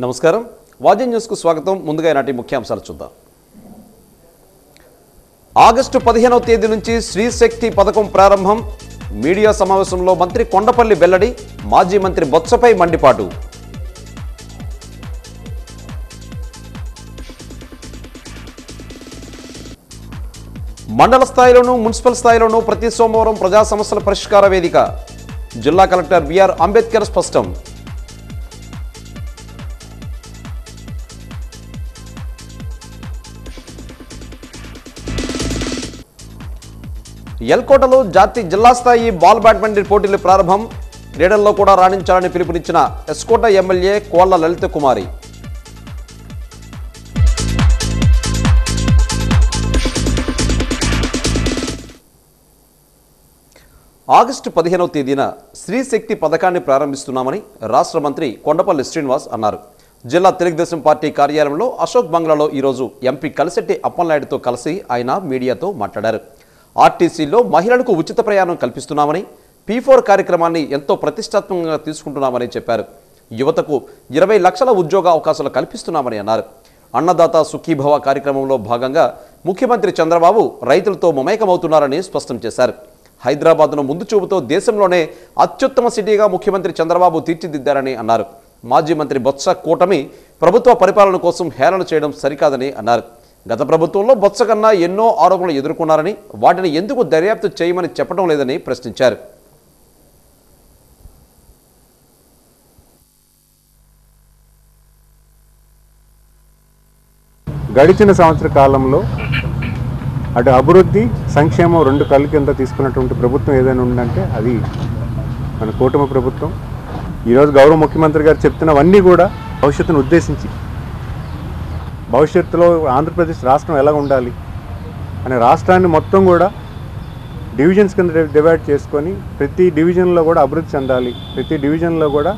నమస్కారం వాజీ న్యూస్ కు స్వాగతం. ముందుగా నాటి ముఖ్యాంశాలు చూద్దాం. ఆగస్టు 15వ తేదీ నుంచి శ్రీ శక్తి పథకం ప్రారంభం. మీడియా సమావేశంలో మంత్రి కొండపల్లి వెల్లడి. మాజీ మంత్రి బొత్సపై మండిపాటు. మండల స్థాయిలోనూ మున్సిపల్ స్థాయిలోనూ ప్రతి సోమవారం ప్రజా సమస్యల పరిష్కార వేదిక. జిల్లా కలెక్టర్ బిఆర్ అంబేద్కర్ స్పష్టం. ఎల్కోటలో జిల్లా స్థాయి బాల్ బ్యాడ్మింటన్ పోటీలు ప్రారంభం. క్రీడల్లో కూడా రాణించాలని పిలుపునిచ్చిన ఎస్కోట ఎమ్మెల్యే కోళ్ల లలిత కుమారి. ఆగస్టు 15వ తేదీన శ్రీ శక్తి పథకాన్ని ప్రారంభిస్తున్నామని రాష్ట్ర మంత్రి కొండపల్లి శ్రీనివాస్ అన్నారు. జిల్లా తెలుగుదేశం పార్టీ కార్యాలయంలో అశోక్ బంగ్లాలో ఈరోజు ఎంపీ కలిశెట్టి అప్పలనాయుడుతో కలిసి ఆయన మీడియాతో మాట్లాడారు. ఆర్టీసీలో మహిళలకు ఉచిత ప్రయాణం కల్పిస్తున్నామని, P4 కార్యక్రమాన్ని ఎంతో ప్రతిష్టాత్మకంగా తీసుకుంటున్నామని చెప్పారు. యువతకు 20 లక్షల ఉద్యోగ అవకాశాలు కల్పిస్తున్నామని అన్నారు. అన్నదాత సుఖీభవ కార్యక్రమంలో భాగంగా ముఖ్యమంత్రి చంద్రబాబు రైతులతో మమేకమవుతున్నారని స్పష్టం చేశారు. హైదరాబాద్ను ముందు చూపుతో దేశంలోనే అత్యుత్తమ సిటీగా ముఖ్యమంత్రి చంద్రబాబు తీర్చిదిద్దారని అన్నారు. మాజీ మంత్రి బొత్స కూటమి ప్రభుత్వ పరిపాలన కోసం హేళన చేయడం సరికాదని అన్నారు. గత ప్రభుత్వంలో బొత్స కన్నా ఎన్నో ఆరోపణలు ఎదుర్కొన్నారని, వాటిని ఎందుకు దర్యాప్తు చేయమని చెప్పడం లేదని ప్రశ్నించారు. గడిచిన సంవత్సర కాలంలో అటు అభివృద్ధి సంక్షేమం రెండు కళ్ళు కింద తీసుకున్నటువంటి ప్రభుత్వం ఏదైనా ఉందంటే అది మన కూటమి ప్రభుత్వం. ఈరోజు గౌరవ ముఖ్యమంత్రి గారు చెప్తున్నవన్నీ కూడా భవిష్యత్తును ఉద్దేశించి, భవిష్యత్తులో ఆంధ్రప్రదేశ్ రాష్ట్రం ఎలా ఉండాలి అనే రాష్ట్రాన్ని మొత్తం కూడా డివిజన్స్ కింద డివైడ్ చేసుకొని ప్రతి డివిజన్లో కూడా అభివృద్ధి చెందాలి, ప్రతి డివిజన్లో కూడా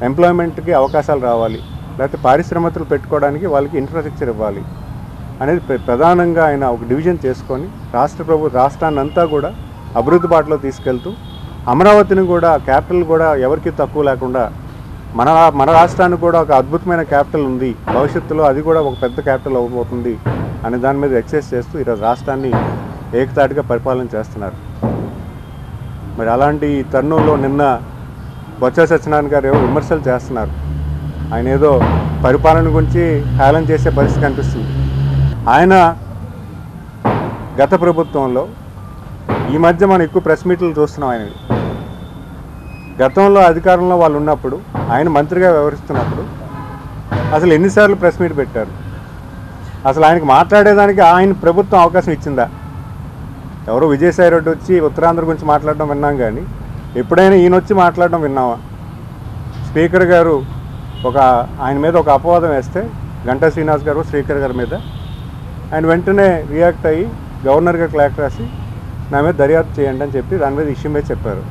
ఎంప్లాయ్మెంట్కి అవకాశాలు రావాలి, లేకపోతే పారిశ్రామికలు పెట్టుకోవడానికి వాళ్ళకి ఇన్ఫ్రాస్ట్రక్చర్ ఇవ్వాలి అనేది ప్రధానంగా ఆయన ఒక డివిజన్ చేసుకొని రాష్ట్రాన్ని అంతా కూడా అభివృద్ధి బాటలో తీసుకెళ్తూ అమరావతిని కూడా క్యాపిటల్ కూడా ఎవరికి తక్కువ లేకుండా మన రాష్ట్రానికి కూడా ఒక అద్భుతమైన క్యాపిటల్ ఉంది, భవిష్యత్తులో అది కూడా ఒక పెద్ద క్యాపిటల్ అవ్వబోతుంది అనే దాని మీద ఎక్సైజ్ చేస్తూ ఈరోజు రాష్ట్రాన్ని ఏకతాటిగా పరిపాలన చేస్తున్నారు. మరి అలాంటి తరుణంలో నిన్న బొత్స సత్యనారాయణ గారు ఏవో విమర్శలు చేస్తున్నారు. ఆయన ఏదో పరిపాలన గురించి హేళన చేసే పరిస్థితి కనిపిస్తుంది. ఆయన గత ప్రభుత్వంలో ఈ మధ్య మనం ఎక్కువ ప్రెస్ మీట్లు చూస్తున్నాం. ఆయన గతంలో అధికారంలో వాళ్ళు ఉన్నప్పుడు, ఆయన మంత్రిగా వ్యవహరిస్తున్నప్పుడు అసలు ఎన్నిసార్లు ప్రెస్ మీట్ పెట్టారు? అసలు ఆయనకు మాట్లాడేదానికి ఆయన ప్రభుత్వం అవకాశం ఇచ్చిందా? ఎవరో విజయసాయి రెడ్డి వచ్చి ఉత్తరాంధ్ర గురించి మాట్లాడడం విన్నాం, కానీ ఎప్పుడైనా ఈయన వచ్చి మాట్లాడడం విన్నావా? స్పీకర్ గారు ఆయన మీద ఒక అపవాదం వేస్తే, గంటా శ్రీనివాస్ గారు స్పీకర్ గారి మీద, ఆయన వెంటనే రియాక్ట్ అయ్యి గవర్నర్ గారికి లేఖ రాసి నా మీద దర్యాప్తు చేయండి అని చెప్పి దాని మీద ఇష్యూ మీద చెప్పారు.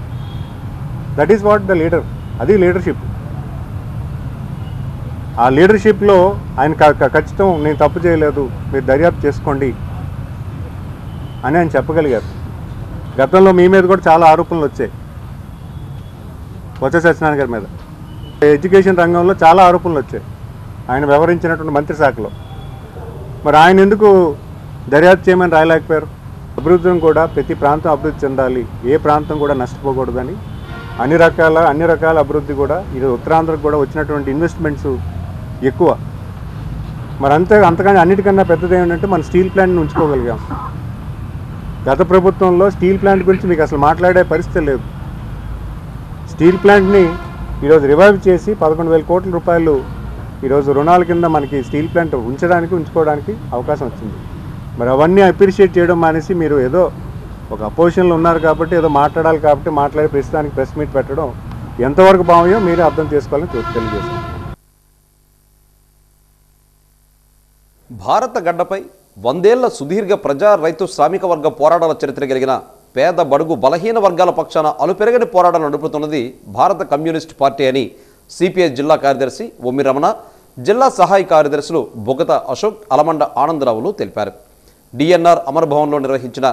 That is what the leader. అది లీడర్షిప్. ఆ లీడర్షిప్లో ఆయన ఖచ్చితం నేను తప్పు చేయలేదు, మీరు దర్యాప్తు చేసుకోండి అని ఆయన చెప్పగలిగారు. గతంలో మీ మీద కూడా చాలా ఆరోపణలు వచ్చాయి, బొత్స సత్యనారాయణ గారి మీద. ఎడ్యుకేషన్ రంగంలో చాలా ఆరోపణలు వచ్చాయి ఆయన వ్యవహరించినటువంటి మంత్రి శాఖలో. మరి ఆయన ఎందుకు దర్యాప్తు చేయమని రాయలేకపోయారు? అభివృద్ధిని కూడా ప్రతి ప్రాంతం అభివృద్ధి చెందాలి, ఏ ప్రాంతం కూడా నష్టపోకూడదని అన్ని రకాల అభివృద్ధి కూడా ఈరోజు ఉత్తరాంధ్రకు కూడా వచ్చినటువంటి ఇన్వెస్ట్మెంట్స్ ఎక్కువ. మరి అంతకన్నా అన్నిటికన్నా పెద్దది ఏమిటంటే మన స్టీల్ ప్లాంట్ని ఉంచుకోగలిగాం. గత ప్రభుత్వంలో స్టీల్ ప్లాంట్ గురించి మీకు అసలు మాట్లాడే పరిస్థితి లేదు. స్టీల్ ప్లాంట్ని ఈరోజు రివైవ్ చేసి 11,000 కోట్ల రూపాయలు ఈరోజు రుణాల కింద మనకి స్టీల్ ప్లాంట్ ఉంచుకోవడానికి అవకాశం వచ్చింది. మరి అవన్నీ అప్రిషియేట్ చేయడం మానేసి మీరు ఏదో ఒక అపోజిషన్లో ఉన్నారు కాబట్టి ఏదో మాట్లాడాలి కాబట్టి మాట్లాడే ప్రస్తుతానికి ప్రెస్ మీట్ పెట్టడం ఎంతవరకు భావ్యం మీరే అర్థం చేసుకోవాలని తెలియజేస్తాం. భారత గడ్డపై 100 ఏళ్ల సుదీర్ఘ ప్రజా రైతు శ్రామిక వర్గ పోరాటాల చరిత్ర కలిగిన పేద బడుగు బలహీన వర్గాల పక్షాన అలుపెరగని పోరాటాలు నడుపుతున్నది భారత కమ్యూనిస్ట్ పార్టీ అని సిపిఐ జిల్లా కార్యదర్శి ఒమ్మి రమణ, జిల్లా సహాయ కార్యదర్శులు బొగత అశోక్, అలమండ ఆనందరావులు తెలిపారు. డిఎన్ఆర్ అమరభవన్లో నిర్వహించిన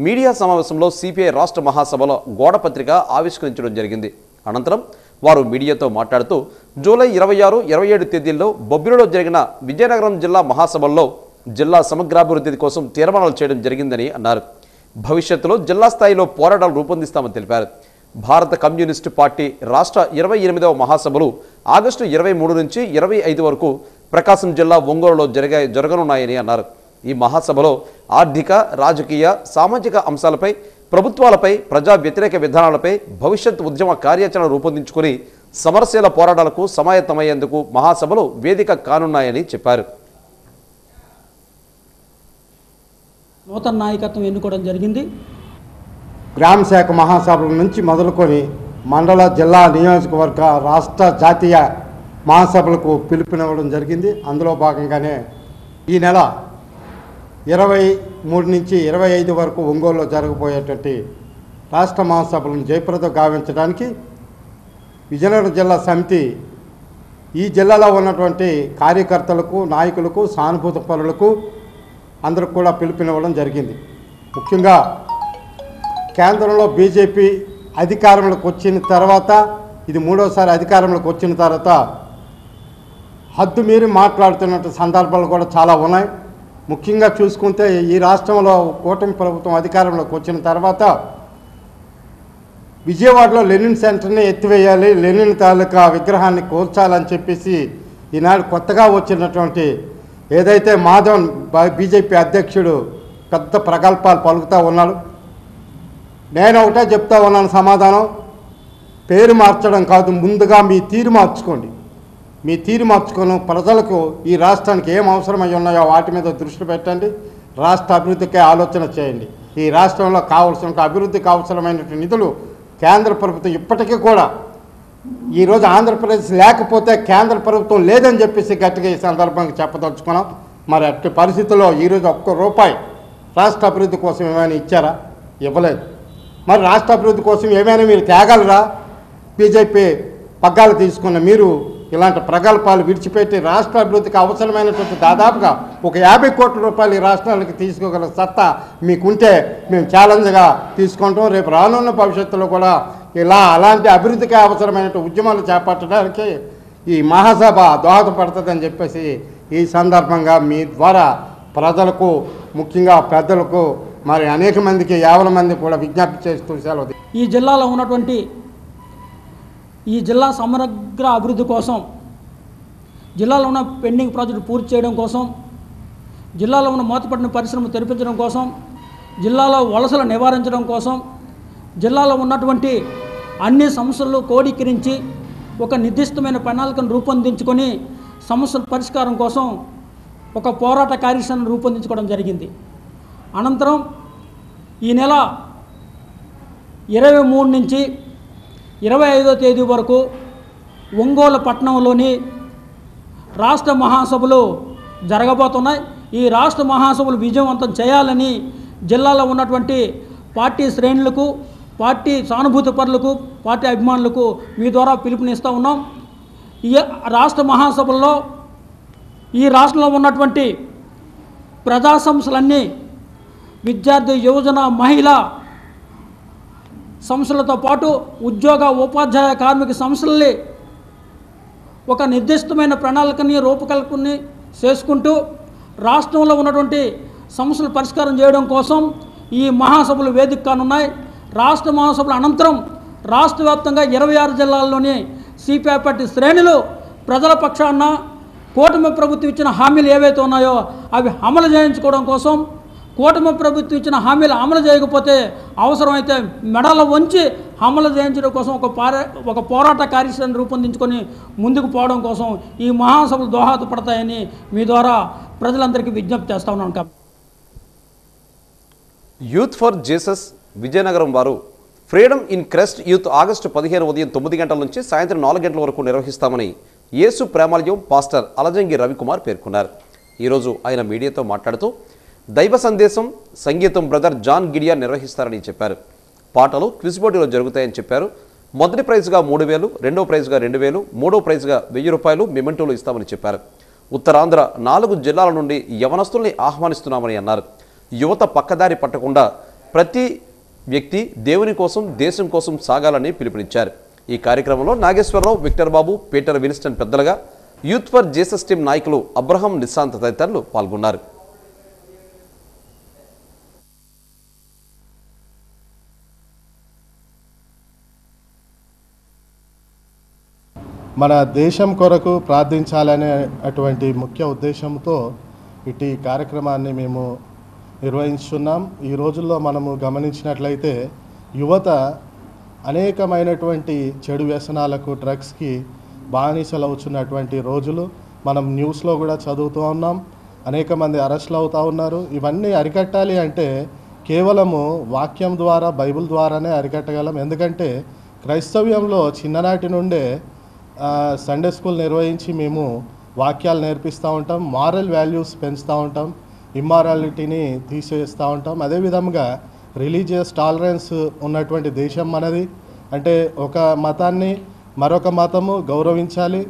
మీడియా సమావేశంలో సిపిఐ రాష్ట్ర మహాసభలో గోడపత్రిక ఆవిష్కరించడం జరిగింది. అనంతరం వారు మీడియాతో మాట్లాడుతూ జూలై 26, 27 తేదీల్లో బొబ్బిలిలో జరిగిన విజయనగరం జిల్లా మహాసభల్లో జిల్లా సమగ్రాభివృద్ధి కోసం తీర్మానాలు చేయడం జరిగిందని అన్నారు. భవిష్యత్తులో జిల్లా స్థాయిలో పోరాటాలు రూపొందిస్తామని తెలిపారు. భారత కమ్యూనిస్టు పార్టీ రాష్ట్ర 28వ మహాసభలు ఆగస్టు 23 నుంచి 25 వరకు ప్రకాశం జిల్లా ఒంగోలులో జరగనున్నాయని అన్నారు. ఈ మహాసభలో ఆర్థిక, రాజకీయ, సామాజిక అంశాలపై, ప్రభుత్వాలపై, ప్రజా వ్యతిరేక విధానాలపై భవిష్యత్ ఉద్యమ కార్యాచరణ రూపొందించుకుని సమరశీల పోరాటాలకు సమాయత్తమయ్యేందుకు మహాసభలు వేదిక కానున్నాయని చెప్పారు. నూతన నాయకత్వం ఎన్నుకోవడం జరిగింది. గ్రామ శాఖ మహాసభల నుంచి మొదలుకొని మండల, జిల్లా, నియోజకవర్గ, రాష్ట్ర, జాతీయ మహాసభలకు పిలుపునివ్వడం జరిగింది. అందులో భాగంగానే ఈ నెల 23 నుంచి 25 వరకు ఒంగోలులో జరగబోయేటువంటి రాష్ట్ర మహాసభలను జయప్రదం గావించడానికి విజయనగరం జిల్లా సమితి ఈ జిల్లాలో ఉన్నటువంటి కార్యకర్తలకు, నాయకులకు, సానుభూత పరులకు అందరికి కూడా పిలుపునివ్వడం జరిగింది. ముఖ్యంగా కేంద్రంలో బీజేపీ అధికారంలోకి వచ్చిన తర్వాత, ఇది 3వసారి అధికారంలోకి వచ్చిన తర్వాత హద్దు మీరి మాట్లాడుతున్న సందర్భాలు కూడా చాలా ఉన్నాయి. ముఖ్యంగా చూసుకుంటే ఈ రాష్ట్రంలో కూటమి ప్రభుత్వం అధికారంలోకి వచ్చిన తర్వాత విజయవాడలో లెనిన్ సెంటర్ని ఎత్తివేయాలి, లెనిన్ తాలూకా విగ్రహాన్ని కూల్చాలని చెప్పేసి ఈనాడు కొత్తగా వచ్చినటువంటి ఏదైతే మాధవన్ బీజేపీ అధ్యక్షుడు పెద్ద ప్రగల్భాలు పలుకుతూ ఉన్నాడు. నేను ఒకటే చెప్తా ఉన్నాను సమాధానం, పేరు మార్చడం కాదు, ముందుగా మీ తీరు మార్చుకోండి. మీ తీరు మార్చుకొని ప్రజలకు ఈ రాష్ట్రానికి ఏం అవసరమై ఉన్నాయో వాటి మీద దృష్టి పెట్టండి. రాష్ట్ర అభివృద్ధికే ఆలోచన చేయండి. ఈ రాష్ట్రంలో కావాల్సిన అభివృద్ధికి అవసరమైనటువంటి నిధులు కేంద్ర ప్రభుత్వం ఇప్పటికీ కూడా, ఈరోజు ఆంధ్రప్రదేశ్ లేకపోతే కేంద్ర ప్రభుత్వం లేదని చెప్పేసి గట్టిగా ఈ సందర్భంగా చెప్పదలుచుకున్నాం. మరి అట్టి పరిస్థితుల్లో ఈరోజు ₹1 రాష్ట్ర అభివృద్ధి కోసం ఏమైనా ఇచ్చారా? ఇవ్వలేదు. మరి రాష్ట్ర అభివృద్ధి కోసం ఏమైనా మీరు తేగలరా? బీజేపీ పగ్గాలు తీసుకున్న మీరు ఇలాంటి ప్రగల్భాలు విడిచిపెట్టి రాష్ట్ర అభివృద్ధికి అవసరమైనటువంటి దాదాపుగా ₹50 కోట్ల ఈ రాష్ట్రానికి తీసుకోగల సత్తా మీకుంటే మేము ఛాలెంజ్గా తీసుకుంటాం. రేపు రానున్న భవిష్యత్తులో కూడా అలాంటి అభివృద్ధికి అవసరమైన ఉద్యమాలు చేపట్టడానికి ఈ మహాసభ దోహదపడుతుందని చెప్పేసి ఈ సందర్భంగా మీ ద్వారా ప్రజలకు, ముఖ్యంగా పెద్దలకు, మరి అనేక మందికి, 50 మంది కూడా విజ్ఞప్తి చేస్తూ సెలవు. ఈ జిల్లాలో ఉన్నటువంటి ఈ జిల్లా సమగ్ర అభివృద్ధి కోసం, జిల్లాలో ఉన్న పెండింగ్ ప్రాజెక్టు పూర్తి చేయడం కోసం, జిల్లాలో ఉన్న మూతపడిన పరిశ్రమలు తెరిపించడం కోసం, జిల్లాలో వలసలు నివారించడం కోసం, జిల్లాలో ఉన్నటువంటి అన్ని సమస్యలు కోడీకరించి ఒక నిర్దిష్టమైన ప్రణాళికను రూపొందించుకొని సమస్యల పరిష్కారం కోసం ఒక పోరాట కార్యాచరణ రూపొందించుకోవడం జరిగింది. అనంతరం ఈ నెల 23 నుంచి 25వ తేదీ వరకు ఒంగోలు పట్టణంలోని రాష్ట్ర మహాసభలు జరగబోతున్నాయి. ఈ రాష్ట్ర మహాసభలు విజయవంతం చేయాలని జిల్లాలో ఉన్నటువంటి పార్టీ శ్రేణులకు, పార్టీ సానుభూతి పరులకు, పార్టీ అభిమానులకు మీ ద్వారా పిలుపునిస్తూ ఉన్నాం. ఈ రాష్ట్ర మహాసభల్లో ఈ రాష్ట్రంలో ఉన్నటువంటి ప్రజా సంస్థలన్నీ, విద్యార్థి, యువజన, మహిళా సంస్థలతో పాటు ఉద్యోగ, ఉపాధ్యాయ, కార్మిక సంస్థల్ని ఒక నిర్దిష్టమైన ప్రణాళికని రూపకల్పన చేసుకుంటూ రాష్ట్రంలో ఉన్నటువంటి సమస్యలు పరిష్కారం చేయడం కోసం ఈ మహాసభలు వేదిక కానున్నాయి. రాష్ట్ర మహాసభల అనంతరం రాష్ట్ర వ్యాప్తంగా 26 జిల్లాల్లోని సిపిఐ పార్టీ శ్రేణులు ప్రజల పక్షాన కూటమి ప్రభుత్వం ఇచ్చిన హామీలు ఏవైతే ఉన్నాయో అవి అమలు చేయించుకోవడం కోసం, కూటమి ప్రభుత్వం ఇచ్చిన హామీలు అమలు చేయకపోతే అవసరమైతే మెడల వంచి అమలు చేయించడం కోసం ఒక పోరాట కార్యాచరణ రూపొందించుకొని ముందుకు పోవడం కోసం ఈ మహాసభలు దోహదపడతాయని మీ ద్వారా ప్రజలందరికీ విజ్ఞప్తి చేస్తా ఉన్నాను. యూత్ ఫర్ జీసస్ విజయనగరం వారు freedom in crest youth August 15 ఉదయం 9 గంటల నుంచి సాయంత్రం 4 గంటల వరకు నిర్వహిస్తామని యేసు ప్రేమాలయం పాస్టర్ అలజంగి రవికుమార్ పేర్కొన్నారు. ఈరోజు ఆయన మీడియాతో మాట్లాడుతూ దైవ సందేశం, సంగీతం బ్రదర్ జాన్ గిడియా నిర్వహిస్తారని చెప్పారు. పాటలు క్విజ్ పోటీలో జరుగుతాయని చెప్పారు. మొదటి ప్రైజ్గా 3000, రెండో ప్రైజ్గా 2000, మూడో ప్రైజ్గా ₹1000 మెమెంటోలు ఇస్తామని చెప్పారు. ఉత్తరాంధ్ర 4 జిల్లాల నుండి యవనస్తుల్ని ఆహ్వానిస్తున్నామని అన్నారు. యువత పక్కదారి పట్టకుండా ప్రతి వ్యక్తి దేవుని కోసం, దేశం కోసం సాగాలని పిలుపునిచ్చారు. ఈ కార్యక్రమంలో Nageswararao, Victor Babu, Peter Winston పెద్దలుగా, యూత్ ఫర్ జీసస్ టీం నాయకులు అబ్రహం, నిశాంత్ తదితరులు పాల్గొన్నారు. మన దేశం కొరకు ప్రార్థించాలనే అటువంటి ముఖ్య ఉద్దేశంతో ఇటు కార్యక్రమాన్ని మేము నిర్వహిస్తున్నాం. ఈ రోజుల్లో మనము గమనించినట్లయితే యువత అనేకమైనటువంటి చెడు వ్యసనాలకు, డ్రగ్స్కి బానిసలు అవుతున్నటువంటి రోజులు మనం న్యూస్లో కూడా చదువుతూ ఉన్నాం. అనేక మంది అరెస్టులు అవుతూ ఉన్నారు. ఇవన్నీ అరికట్టాలి అంటే కేవలము వాక్యం ద్వారా, బైబిల్ ద్వారానే అరికట్టగలం. ఎందుకంటే క్రైస్తవ్యంలో చిన్ననాటి నుండే సండే స్కూల్ నిర్వహించి మేము వాక్యాలు నేర్పిస్తూ ఉంటాం, మారల్ వాల్యూస్ పెంచుతూ ఉంటాం, ఇమ్మారాలిటీని తీసేస్తూ ఉంటాం. అదేవిధంగా రిలీజియస్ టాలరెన్స్ ఉన్నటువంటి దేశం మనది. అంటే ఒక మతాన్ని మరొక మతము గౌరవించాలి.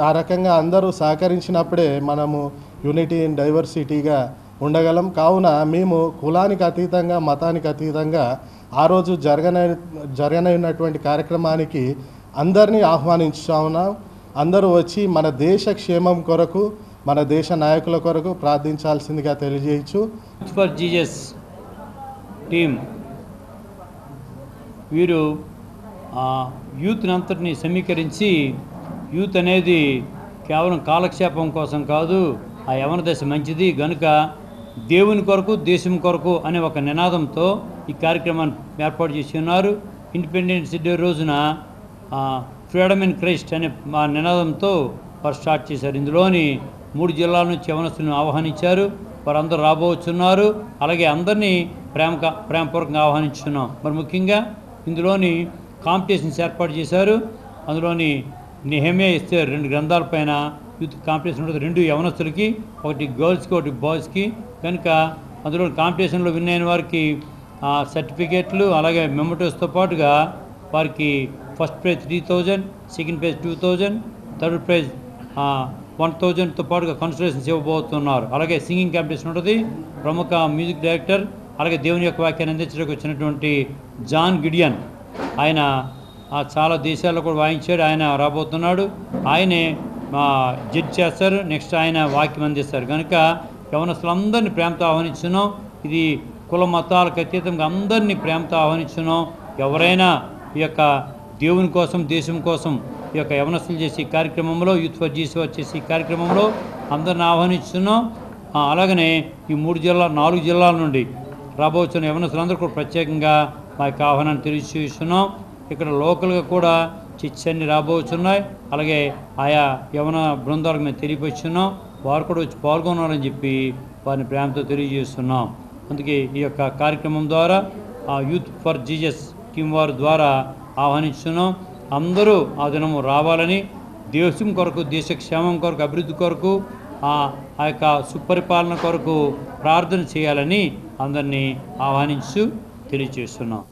ఆ రకంగా అందరూ సహకరించినప్పుడే మనము యూనిటీ ఇన్ డైవర్సిటీగా ఉండగలం. కావున మేము కులానికి అతీతంగా, మతానికి అతీతంగా ఆ రోజు జరగనైనటువంటి కార్యక్రమానికి అందరినీ ఆహ్వానించుతా ఉన్నాం. అందరూ వచ్చి మన దేశ క్షేమం కొరకు, మన దేశ నాయకుల కొరకు ప్రార్థించాల్సిందిగా తెలియజేయచ్చు. యూత్ ఫర్ జీసస్ టీం వీరు యూత్ని అంతటిని సమీకరించి, యూత్ అనేది కేవలం కాలక్షేపం కోసం కాదు, ఆ యవన దశ మంచిది గనుక దేవుని కొరకు, దేశం కొరకు అనే ఒక నినాదంతో ఈ కార్యక్రమాన్ని ఏర్పాటు చేసి ఉన్నారు. ఇండిపెండెన్స్ డే రోజున ఫ్రీడమ్ ఇన్ క్రైస్ట్ అనే మా నినాదంతో వారు స్టార్ట్ చేశారు. ఇందులోని 3 జిల్లాల నుంచి యవనస్తులను ఆహ్వానించారు. వారందరూ రాబోతున్నారు. అలాగే అందరినీ ప్రేమపూర్వకంగా ఆహ్వానించున్నాం. మరి ముఖ్యంగా ఇందులోని కాంపిటీషన్స్ ఏర్పాటు చేశారు. అందులోని నెహెమియా ఎస్తేర్ 2 గ్రంథాలపైన యూత్ కాంపిటీషన్ ఉంటుంది. 2 యవనస్తులకి, ఒకటి గర్ల్స్కి, ఒకటి బాయ్స్కి. కనుక అందులో కాంపిటీషన్లో విన్ అయిన వారికి సర్టిఫికేట్లు, అలాగే మెమోటోస్తో పాటుగా వారికి first prize 3,000, second prize 2,000, third prize 1,000తో పాటుగా కన్సలేషన్స్ ఇవ్వబోతున్నారు. అలాగే సింగింగ్ కాంపిటీషన్ ఉంటుంది. ప్రముఖ మ్యూజిక్ డైరెక్టర్, అలాగే దేవుని యొక్క వాక్యాన్ని అందించడానికి వచ్చినటువంటి జాన్ గిడియన్, ఆయన చాలా దేశాల్లో కూడా వాయించాడు. ఆయన రాబోతున్నాడు. ఆయనే జడ్జ్ చేస్తారు. నెక్స్ట్ ఆయన వాక్యం అందిస్తారు. కనుక యవనస్తులందరినీ ప్రేమతో ఆహ్వానిస్తున్నాం. ఇది కుల మతాలకు అతీతంగా అందరినీ ప్రేమతో ఆహ్వానిస్తున్నాం. ఎవరైనా ఈ యొక్క దేవుని కోసం, దేశం కోసం ఈ యొక్క యవనస్తులు చేసే కార్యక్రమంలో, యూత్ ఫర్ జీసస్ చేసే కార్యక్రమంలో అందరిని ఆహ్వానిస్తున్నాం. అలాగనే ఈ 4 జిల్లాల నుండి రాబోతున్న యవనస్తులందరూ కూడా ప్రత్యేకంగా మా యొక్క ఆహ్వానాన్ని తెలియజేస్తున్నాం. ఇక్కడ లోకల్గా కూడా చర్చ్ అన్ని రాబోతున్నాయి. అలాగే ఆయా యవన బృందాలకు మేము తెలియపరుస్తున్నాం. వారు కూడా వచ్చి పాల్గొనాలని చెప్పి వారిని ప్రేమతో తెలియజేస్తున్నాం. అందుకే ఈ యొక్క కార్యక్రమం ద్వారా యూత్ ఫర్ జీసస్ టీం వారి ద్వారా ఆహ్వానిస్తున్నాం. అందరూ ఆ దినము రావాలని, దేశం కొరకు, దేశ క్షేమం కొరకు, అభివృద్ధి కొరకు, ఆ యొక్క సుపరిపాలన కొరకు ప్రార్థన చేయాలని అందరినీ ఆహ్వానించు తెలియజేస్తున్నాం.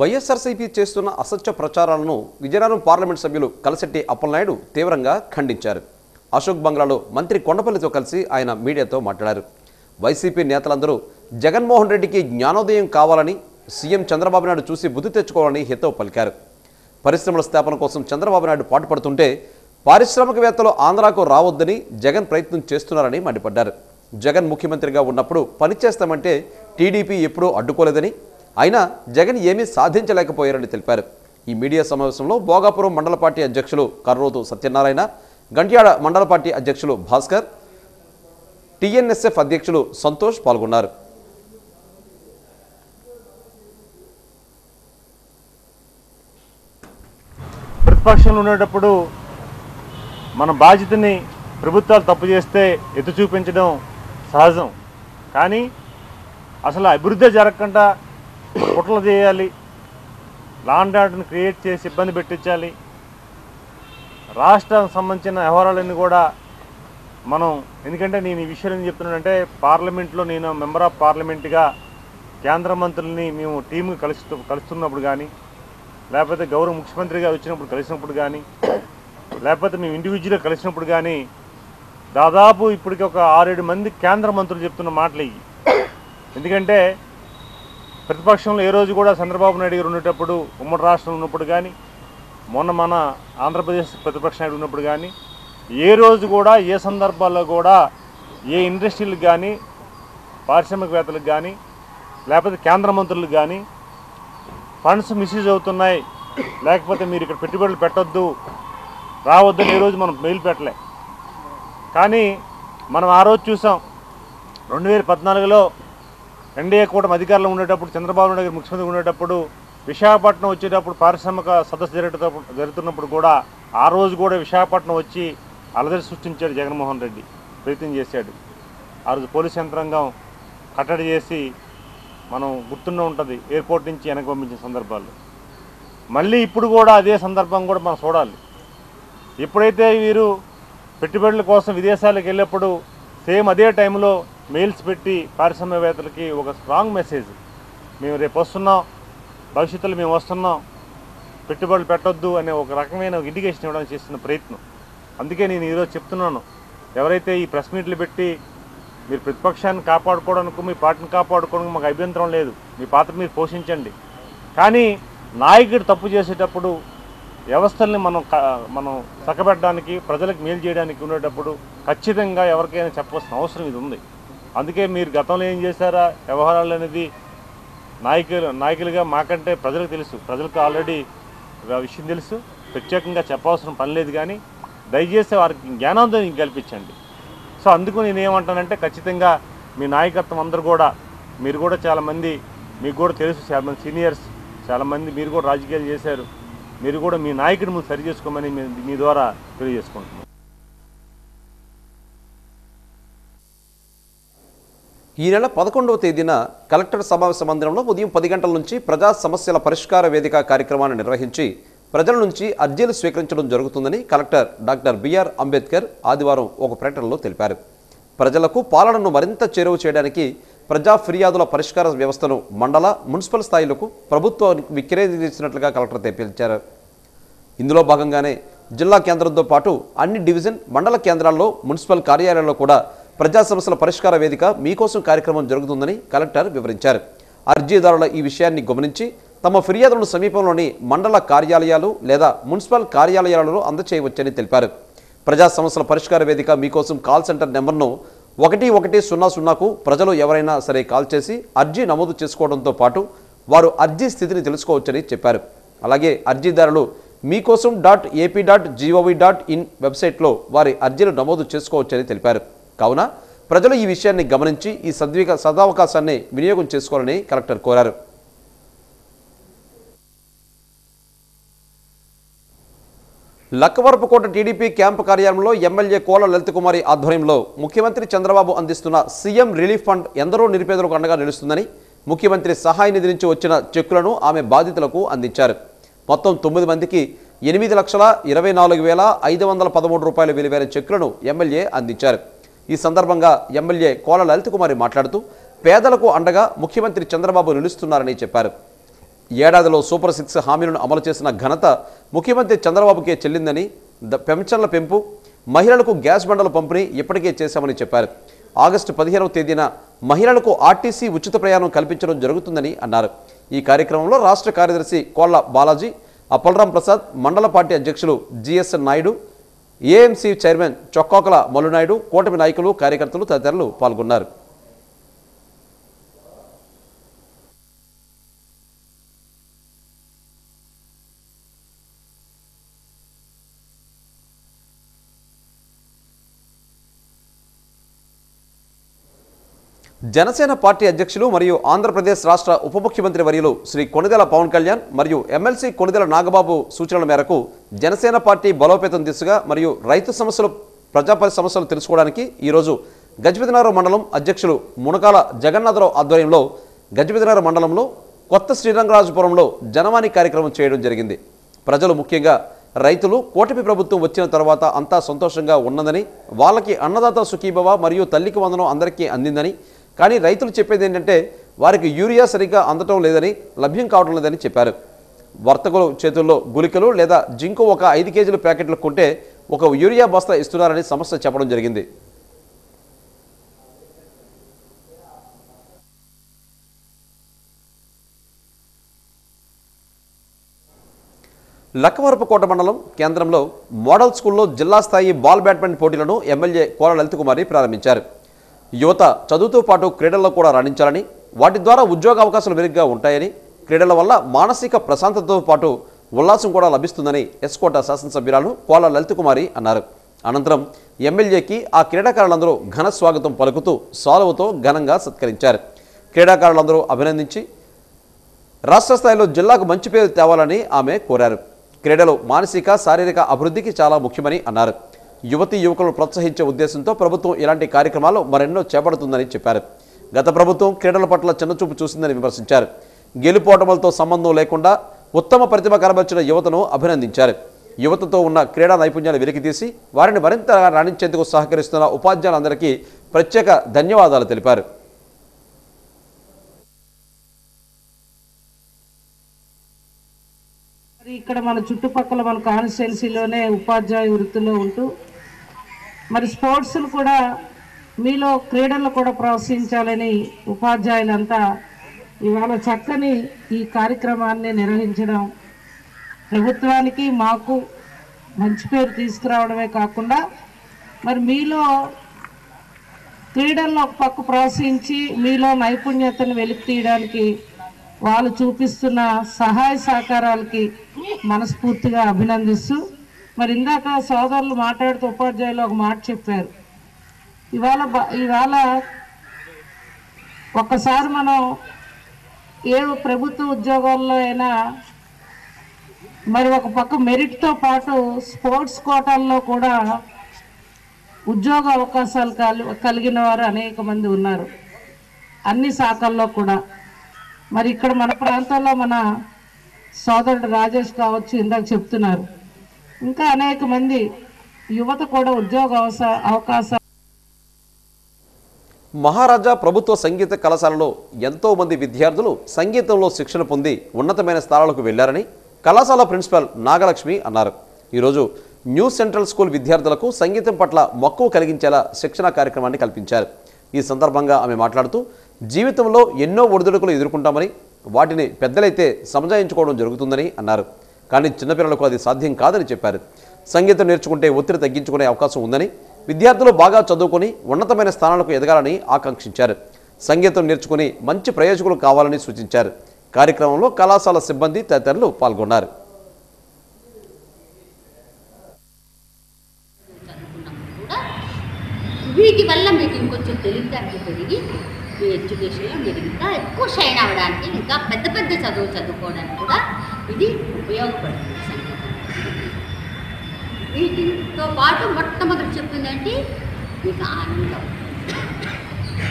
వైఎస్ఆర్సీపీ చేస్తున్న అసత్య ప్రచారాలను విజయనగరం పార్లమెంట్ సభ్యులు కలశెట్టి అప్పలనాయుడు తీవ్రంగా ఖండించారు. అశోక్ బంగ్లాలో మంత్రి కొండపల్లితో కలిసి ఆయన మీడియాతో మాట్లాడారు. వైసీపీ నేతలందరూ జగన్మోహన్ రెడ్డికి జ్ఞానోదయం కావాలని, సీఎం చంద్రబాబు నాయుడు చూసి బుద్ధి తెచ్చుకోవాలని హితవు పలికారు. పరిశ్రమల స్థాపన కోసం చంద్రబాబు నాయుడు పాటుపడుతుంటే పారిశ్రామికవేత్తలు ఆంధ్రాకు రావద్దని జగన్ ప్రయత్నం చేస్తున్నారని మండిపడ్డారు. జగన్ ముఖ్యమంత్రిగా ఉన్నప్పుడు పనిచేస్తామంటే టీడీపీ ఎప్పుడూ అడ్డుకోలేదని, అయినా జగన్ ఏమీ సాధించలేకపోయారని తెలిపారు. ఈ మీడియా సమావేశంలో భోగాపురం మండల పార్టీ అధ్యక్షులు కర్రోతు సత్యనారాయణ, గంట్యాడ మండల పార్టీ అధ్యక్షులు భాస్కర్, టీఎన్ఎస్ఎఫ్ అధ్యక్షులు సంతోష్ పాల్గొన్నారు. ప్రతిపక్షంలో ఉండేటప్పుడు మన బాధ్యతని ప్రభుత్వాలు తప్పు చేస్తే ఎత్తి చూపించడం సహజం. కానీ అసలు అభివృద్ధి జరగకుండా కుట్రలు చేయాలి, లా అండ్ ఆర్డర్ని క్రియేట్ చేసి ఇబ్బంది పెట్టించాలి, రాష్ట్రానికి సంబంధించిన వ్యవహారాలన్నీ కూడా మనం, ఎందుకంటే నేను ఈ విషయాలు ఏం చెప్తున్నానంటే, పార్లమెంట్లో నేను మెంబర్ ఆఫ్ పార్లమెంట్గా కేంద్ర మంత్రుల్ని మేము టీంకి కలుస్తున్నప్పుడు కానీ, లేకపోతే గౌరవ ముఖ్యమంత్రిగా వచ్చినప్పుడు కలిసినప్పుడు కానీ, లేకపోతే మేము ఇండివిజువల్గా కలిసినప్పుడు కానీ, దాదాపు ఇప్పటికి ఒక 6-7 మంది కేంద్ర మంత్రులు చెప్తున్న మాటలు ఇవి. ఎందుకంటే ప్రతిపక్షంలో ఏ రోజు కూడా చంద్రబాబు నాయుడు గారు ఉండేటప్పుడు, ఉమ్మడి రాష్ట్రంలో ఉన్నప్పుడు కానీ, మొన్న మన ఆంధ్రప్రదేశ్ ప్రతిపక్ష నాయుడు ఉన్నప్పుడు కానీ, ఏ రోజు కూడా ఏ సందర్భాల్లో కూడా ఏ ఇండస్ట్రీలకు కానీ, పారిశ్రామికవేత్తలకు కానీ, లేకపోతే కేంద్ర మంత్రులకు కానీ ఫండ్స్ మిస్యూజ్ అవుతున్నాయి, లేకపోతే మీరు ఇక్కడ పెట్టుబడులు పెట్టొద్దు, రావద్దని ఏ రోజు మనం మెయిల్ పెట్టలే. కానీ మనం ఆ రోజు చూసాం 2014లో ఎన్డీఏ కూటమి అధికారంలో ఉండేటప్పుడు, చంద్రబాబు నాయుడు గారు ముఖ్యమంత్రి ఉండేటప్పుడు, విశాఖపట్నం వచ్చేటప్పుడు పారిశ్రామిక సదస్సు జరుగుతున్నప్పుడు కూడా ఆ రోజు కూడా విశాఖపట్నం వచ్చి అలజడి సృష్టించాడు జగన్మోహన్ రెడ్డి, ప్రయత్నం చేశాడు. ఆ రోజు పోలీస్ యంత్రాంగం కట్టడి చేసి మనం గుర్తుండే ఉంటుంది ఎయిర్పోర్ట్ నుంచి వెనక్కి పంపించిన సందర్భాలు. మళ్ళీ ఇప్పుడు కూడా అదే సందర్భం కూడా మనం చూడాలి. ఎప్పుడైతే వీరు పెట్టుబడుల కోసం విదేశాలకు వెళ్ళినప్పుడు సేమ్ అదే టైంలో మెయిల్స్ పెట్టి పారిశ్రామికవేత్తలకి ఒక స్ట్రాంగ్ మెసేజ్, మేము రేపు వస్తున్నాం, భవిష్యత్తులో మేము వస్తున్నాం, పెట్టుబడులు పెట్టొద్దు అనే ఒక రకమైన ఇండికేషన్ ఇవ్వడానికి చేస్తున్న ప్రయత్నం. అందుకే నేను ఈరోజు చెప్తున్నాను, ఎవరైతే ఈ ప్రెస్ మీట్లు పెట్టి మీరు ప్రతిపక్షాన్ని కాపాడుకోవడానికి, మీ పార్టీని కాపాడుకోవడానికి మాకు అభ్యంతరం లేదు, మీ పాత్ర మీరు పోషించండి. కానీ నాయకుడు తప్పు చేసేటప్పుడు వ్యవస్థల్ని మనం చక్కబెట్టడానికి, ప్రజలకు మేలు చేయడానికి ఉండేటప్పుడు ఖచ్చితంగా ఎవరికైనా చెప్పవలసిన అవసరం ఇది ఉంది. అందుకే మీరు గతంలో ఏం చేశారా వ్యవహారాలు అనేది నాయకులుగా మాకంటే ప్రజలకు తెలుసు, ప్రజలకు ఆల్రెడీ విషయం తెలుసు, ప్రత్యేకంగా చెప్పవలసిన పని లేదు. కానీ దయచేసి వారికి జ్ఞానోదయం కల్పించండి. సో అందుకు నేనేమంటానంటే, ఖచ్చితంగా మీ నాయకత్వం అందరూ కూడా, మీరు కూడా చాలామంది, మీకు కూడా తెలుసు, చాలామంది సీనియర్స్, చాలామంది మీరు కూడా రాజకీయాలు చేశారు, మీరు కూడా మీ నాయకుడి ముందు సరి చేసుకోమని మీ ద్వారా తెలియజేసుకుంటున్నాను. ఈ నెల 11వ తేదీన కలెక్టర్ సమావేశ మందిరంలో ఉదయం 10 గంటల నుంచి ప్రజా సమస్యల పరిష్కార వేదిక కార్యక్రమాన్ని నిర్వహించి ప్రజల నుంచి అర్జీలు స్వీకరించడం జరుగుతుందని కలెక్టర్ డాక్టర్ బిఆర్ అంబేద్కర్ ఆదివారం ఒక ప్రకటనలో తెలిపారు. ప్రజలకు పాలనను మరింత చేరువ చేయడానికి ప్రజా ఫిర్యాదుల పరిష్కార వ్యవస్థను మండల, మున్సిపల్ స్థాయిలకు ప్రభుత్వం వికేంద్రీకరించినట్లుగా కలెక్టర్ తెలిపారు. ఇందులో భాగంగానే జిల్లా కేంద్రంతో పాటు అన్ని డివిజన్, మండల కేంద్రాల్లో, మున్సిపల్ కార్యాలయాల్లో కూడా ప్రజా సమస్యల పరిష్కార వేదిక మీకోసం కార్యక్రమం జరుగుతుందని కలెక్టర్ వివరించారు. అర్జీదారుల ఈ విషయాన్ని గమనించి తమ ఫిర్యాదులను సమీపంలోని మండల కార్యాలయాలు లేదా మున్సిపల్ కార్యాలయాలలో అందచేయవచ్చని తెలిపారు. ప్రజా సమస్యల పరిష్కార వేదిక మీకోసం కాల్ సెంటర్ నెంబర్ను 1100కు ప్రజలు ఎవరైనా సరే కాల్ చేసి అర్జీ నమోదు చేసుకోవడంతో పాటు వారు అర్జీ స్థితిని తెలుసుకోవచ్చని చెప్పారు. అలాగే అర్జీదారులు meekosom.ap.gov.in వెబ్సైట్లో వారి అర్జీలు నమోదు చేసుకోవచ్చని తెలిపారు. కావున ప్రజలు ఈ విషయాన్ని గమనించి ఈ సదవకాశాన్ని వినియోగం చేసుకోవాలని కలెక్టర్ కోరారు. లక్కవరపుకోట టీడీపీ క్యాంపు కార్యాలయంలో ఎమ్మెల్యే కోల లలిత కుమారి ఆధ్వర్యంలో ముఖ్యమంత్రి చంద్రబాబు అందిస్తున్న సీఎం రిలీఫ్ ఫండ్ ఎందరో నిరుపేదలకు అండగా నిలుస్తుందని, ముఖ్యమంత్రి సహాయ నిధి నుంచి వచ్చిన చెక్కులను ఆమె బాధితులకు అందించారు. మొత్తం 9 మందికి 8,24,513 రూపాయల విలువైన చెక్కులను ఎమ్మెల్యే అందించారు. ఈ సందర్భంగా ఎమ్మెల్యే కోల లలిత కుమారి మాట్లాడుతూ పేదలకు అండగా ముఖ్యమంత్రి చంద్రబాబు నిలుస్తున్నారని చెప్పారు. ఏడాదిలో సూపర్ 6 హామీలను అమలు చేసిన ఘనత ముఖ్యమంత్రి చంద్రబాబుకే చెల్లిందని, పెన్షన్ల పెంపు, మహిళలకు గ్యాస్ బండల పంపిణీ ఇప్పటికే చేశామని చెప్పారు. ఆగస్టు 15వ తేదీన మహిళలకు ఆర్టీసీ ఉచిత ప్రయాణం కల్పించడం జరుగుతుందని అన్నారు. ఈ కార్యక్రమంలో రాష్ట్ర కార్యదర్శి కోళ్ల బాలాజీ, అప్పలరాం ప్రసాద్, మండల పార్టీ అధ్యక్షులు GSN Naidu, AMC chairman Chokkakula Mallunaidu, కూటమి నాయకులు, కార్యకర్తలు తదితరులు పాల్గొన్నారు. జనసేన పార్టీ అధ్యక్షులు మరియు ఆంధ్రప్రదేశ్ రాష్ట్ర ఉప ముఖ్యమంత్రి వర్యులు శ్రీ కొణిదెల పవన్ కళ్యాణ్ మరియు ఎమ్మెల్సీ కొణిదెల నాగబాబు సూచనల మేరకు జనసేన పార్టీ బలోపేతం దిశగా మరియు రైతు సమస్యలు, ప్రజాపరి సమస్యలు తెలుసుకోవడానికి ఈరోజు గజపతినగరం మండలం అధ్యక్షులు మునకాల జగన్నాథరావు ఆధ్వర్యంలో గజపతినగరం మండలంలో కొత్త శ్రీరంగరాజపురంలో జనవాణి కార్యక్రమం చేయడం జరిగింది. ప్రజలు, ముఖ్యంగా రైతులు, కూటమి ప్రభుత్వం వచ్చిన తర్వాత అంతా సంతోషంగా ఉన్నదని, వాళ్ళకి అన్నదాత సుఖీభవ మరియు తల్లికి వందనం అందరికీ అందిందని, కానీ రైతులు చెప్పేది ఏంటంటే వారికి యూరియా సరిగ్గా అందటం లేదని, లభ్యం కావడం లేదని చెప్పారు. వర్తకులు చేతుల్లో గుళికలు లేదా జింకు ఒక 5 కేజీల ప్యాకెట్లు కొంటే ఒక యూరియా బస్తా ఇస్తున్నారని సమస్య చెప్పడం జరిగింది. లక్కవరపుకోట మండలం కేంద్రంలో మోడల్ స్కూల్లో జిల్లా స్థాయి బాల్ బ్యాడ్మింటన్ పోటీలను ఎమ్మెల్యే కోల లలిత్ కుమారి ప్రారంభించారు. యువత చదువుతో పాటు క్రీడల్లో కూడా రాణించాలని, వాటి ద్వారా ఉద్యోగ అవకాశాలు మెరుగ్గా ఉంటాయని, క్రీడల వల్ల మానసిక ప్రశాంతతతో పాటు ఉల్లాసం కూడా లభిస్తుందని ఎస్కోట శాసనసభ్యురాలు కోల లలిత్ కుమారి అన్నారు. అనంతరం ఎమ్మెల్యేకి ఆ క్రీడాకారులందరూ ఘన స్వాగతం పలుకుతూ సాలువతో ఘనంగా సత్కరించారు. క్రీడాకారులందరూ అభినందించి రాష్ట్ర స్థాయిలో జిల్లాకు మంచి పేరు తేవాలని ఆమె కోరారు. క్రీడలు మానసిక శారీరక అభివృద్ధికి చాలా ముఖ్యమని అన్నారు. యువతీ యువకులను ప్రోత్సహించే ఉద్దేశంతో ప్రభుత్వం ఇలాంటి కార్యక్రమాలు మరెన్నో చేపడుతుందని చెప్పారు. గత ప్రభుత్వం క్రీడల పట్ల చిన్నచూపు చూసిందని విమర్శించారు. గెలుపోటములతో సంబంధం లేకుండా ఉత్తమ ప్రతిభ కనబర్చిన యువతను అభినందించారు. యువతతో ఉన్న క్రీడా నైపుణ్యాలు వెలికితీసి వారిని మరింత రాణించేందుకు సహకరిస్తున్న ఉపాధ్యాయులందరికీ ప్రత్యేక ధన్యవాదాలు తెలిపారు. ఇక్కడ మన చుట్టుపక్కల మన కాన్స్టిట్యున్సీలోనే ఉపాధ్యాయ వృత్తిలో ఉంటూ మరి స్పోర్ట్స్ను కూడా మీలో క్రీడలు కూడా ప్రోత్సహించాలని ఉపాధ్యాయులంతా ఇవాళ చక్కని ఈ కార్యక్రమాన్ని నిర్వహించడం ప్రభుత్వానికి మాకు మంచి పేరు తీసుకురావడమే కాకుండా మరి మీలో క్రీడల్లో ఒక పక్క ప్రోత్సహించి మీలో నైపుణ్యతను వెలికి తీయడానికి వాళ్ళు చూపిస్తున్న సహాయ సహకారాలకి మనస్ఫూర్తిగా అభినందిస్తూ మరి ఇందాక సోదరులు మాట్లాడుతూ ఉపాధ్యాయులు ఒక మాట చెప్పారు. ఇవాళ ఒక్కసారి మనం ఏ ప్రభుత్వ ఉద్యోగాల్లో అయినా మరి ఒక పక్క మెరిట్తో పాటు స్పోర్ట్స్ కోటాల్లో కూడా ఉద్యోగ అవకాశాలు కలిగిన వారు అనేక మంది ఉన్నారు, అన్ని శాఖల్లో కూడా. మరి ఇక్కడ మన ప్రాంతంలో మన సోదరుడు రాజేష్ కావచ్చు, ఇందాక చెప్తున్నారు, ఇంకా అనేక మంది యువత కూడా ఉద్యోగ అవకాశాలు. మహారాజా ప్రభుత్వ సంగీత కళాశాలలో ఎంతో మంది విద్యార్థులు సంగీతంలో శిక్షణ పొంది ఉన్నతమైన స్థానాలకు వెళ్లారని కళాశాల ప్రిన్సిపల్ నాగలక్ష్మి అన్నారు. ఈరోజు న్యూ సెంట్రల్ స్కూల్ విద్యార్థులకు సంగీతం పట్ల మక్కువ కలిగించేలా శిక్షణ కార్యక్రమాన్ని కల్పించారు. ఈ సందర్భంగా ఆమె మాట్లాడుతూ జీవితంలో ఎన్నో ఒడిదుడుకులు ఎదుర్కొంటామని, వాటిని పెద్దలైతే సమజాయించుకోవడం జరుగుతుందని అన్నారు. కానీ చిన్నపిల్లలకు అది సాధ్యం కాదని చెప్పారు. సంగీతం నేర్చుకుంటే ఒత్తిడి తగ్గించుకునే అవకాశం ఉందని, విద్యార్థులు బాగా చదువుకొని ఉన్నతమైన స్థానాలకు ఎదగాలని ఆకాంక్షించారు. సంగీతం నేర్చుకుని మంచి ప్రయోజకులు కావాలని సూచించారు. కార్యక్రమంలో కళాశాల సిబ్బంది తదితరులు పాల్గొన్నారు. వీటి వల్ల మీకు ఇంకొంచెం తెలివితేటలు పెరిగి మీ ఎడ్యుకేషన్లో మీరు ఇంకా ఎక్కువ షైన్ అవ్వడానికి, ఇంకా పెద్ద పెద్ద చదువుకోవడానికి కూడా ఇది ఉపయోగపడుతుంది సంగీతం. వీటితో పాటు మొట్టమొదటి చెప్పిందంటే మీకు ఆనందం.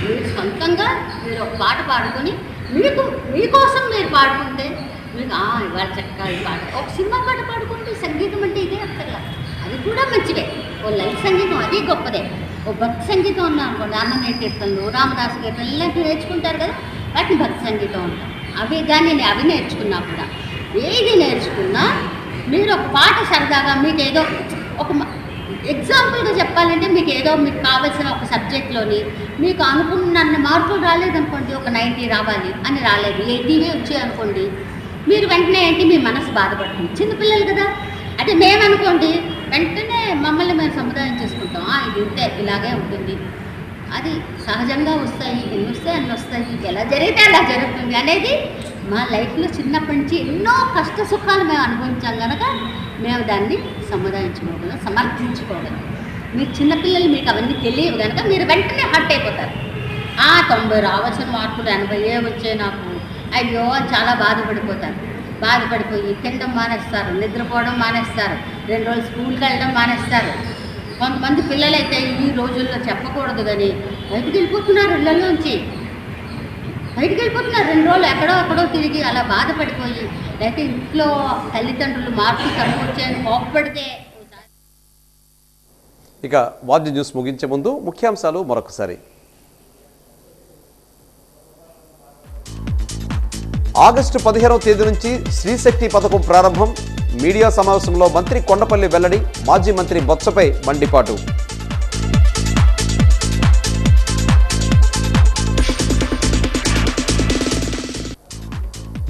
మీరు సొంతంగా మీరు ఒక పాట పాడుకొని మీకోసం మీరు పాడుకుంటే మీకు ఇవాళ చక్కగా ఈ పాట, ఒక సినిమా పాట పాడుకుంటే సంగీతం అంటే ఇదే అక్కర్లా, అది కూడా మంచిదే. ఓ లలిత సంగీతం అది గొప్పదే. ఓ భక్తి సంగీతం ఉన్నా అనుకోండి, అన్నమయ్య కీర్తనలు, రామదాసు కీర్తనలు ఇలాంటివి నేర్చుకుంటారు కదా, వాటిని భక్తి సంగీతం ఉంటాం. అవి నేర్చుకున్నా కూడా, ఏది నేర్చుకున్నా మీరు ఒక పాట సరదాగా మీకు ఏదో ఒక ఎగ్జాంపుల్గా చెప్పాలంటే మీకు కావాల్సిన ఒక సబ్జెక్ట్లోని మీకు అనుకున్న మార్కులు రాలేదనుకోండి, ఒక 90 రావాలి అని రాలేదు, 80 వచ్చాయనుకోండి, మీరు వెంటనే మీ మనసు బాధపడుతుంది. చిన్నపిల్లలు కదా, అంటే మేమనుకోండి వెంటనే మమ్మల్ని మేము సముదాయం చేసుకుంటాం, ఇది ఇంతే, ఇలాగే ఉంటుంది, అది సహజంగా వస్తాయి, ఎన్ని వస్తాయి అన్ని వస్తాయి, ఎలా జరిగితే అలా జరుగుతుంది అనేది మా లైఫ్లో చిన్నప్పటి నుంచి ఎన్నో కష్ట సుఖాలు మేము అనుభవించాం కనుక మేము దాన్ని సముదాయించుకోగలం, సమర్థించుకోగలం. మీరు చిన్నపిల్లలు మీకు అవన్నీ తెలియవు కనుక మీరు వెంటనే హర్ట్ అయిపోతారు. 90 రావాల్సిన మార్కులు 80 వచ్చాయి నాకు, అయ్యో అని చాలా బాధపడిపోయి తినడం మానేస్తారు, నిద్రపోవడం మానేస్తారు, 2 రోజులు స్కూల్కి వెళ్ళడం మానేస్తారు. కొంతమంది పిల్లలైతే ఈ రోజుల్లో చెప్పకూడదు కానీ బయటికి వెళ్ళిపోతున్నారు, ఇళ్ళలోంచి బయటికి వెళ్ళిపోతున్నారు, 2 రోజులు ఎక్కడో తిరిగి అలా బాధపడిపోయి, లేకపోతే ఇంట్లో తల్లిదండ్రులు మార్కులు తక్కువ వచ్చాయని కోపపడితే. ఇక వాద్య న్యూస్ ముగించే ముందు ముఖ్యాంశాలు మరొకసారి. ఆగస్టు 15వ తేదీ నుంచి శ్రీశక్తి పథకం ప్రారంభం. మీడియా సమావేశంలో మంత్రి కొండపల్లి వెల్లడి, మాజీ మంత్రి బొత్సపై మండిపాటు.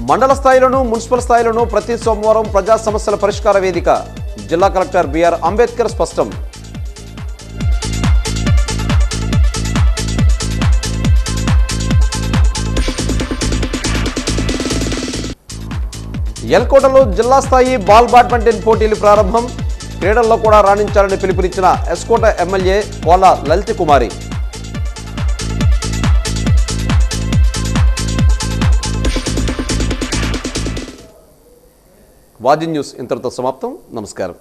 మండల స్థాయిలోనూ మున్సిపల్ స్థాయిలోనూ ప్రతి సోమవారం ప్రజా సమస్యల పరిష్కార వేదిక జిల్లా కలెక్టర్ బిఆర్ అంబేద్కర్ స్పష్టం. ఎల్కోటలో జిల్లా స్థాయి బాల్ బ్యాడ్మింటన్ పోటీలు ప్రారంభం. క్రీడల్లో కూడా రాణించాలని పిలుపునిచ్చిన ఎస్కోట ఎమ్మెల్యే కోలా లలిత కుమారి. వాజీ న్యూస్ ఇంతటితో సమాప్తం. నమస్కారం.